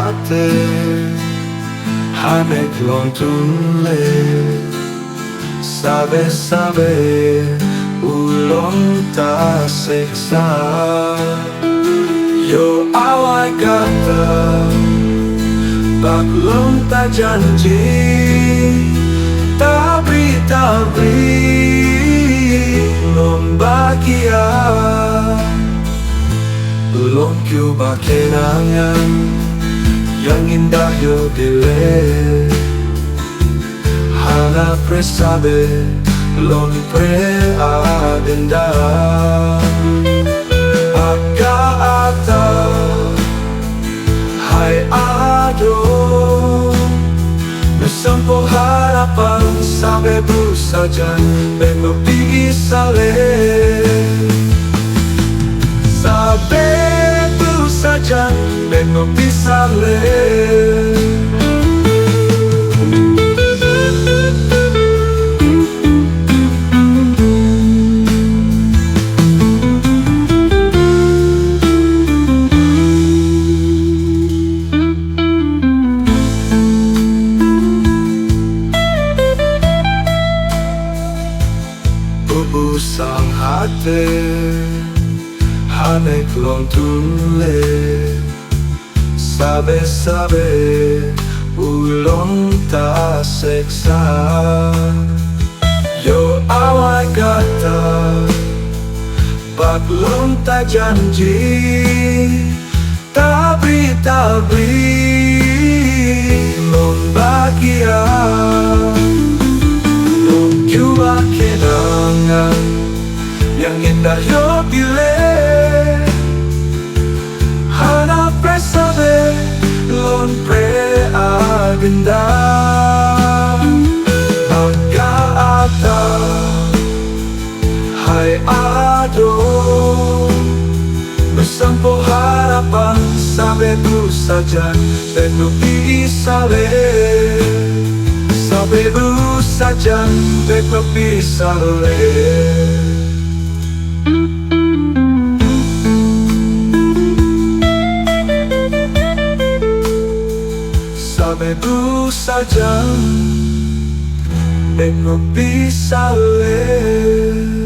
hati Hanek lontun le Sabe-sabe ulong tak seksa Yo awai kata Baklong tak janji Tapi Membahagia Ulong cuba kenangan Yang indah yo dile Hana presabe Lon pre adenda Aka ata Hai ado Mesampo harapan Sampai saja Bengok pergi sale Sampai saja Bengok pergi sale Sang hati Hanek lontun le Sabe-sabe ulong tak seksa Yo awai kata Baklong tak janji Tapi Membahagia Cuba kenangan Yang indah yo pilih Hana presabe Lon pre agenda Angka ata Hai ado Bersampo harapan Sampai saja Bengok pergi sale Sampai saja Bengok pergi sale Sampai saja Bengok pergi sale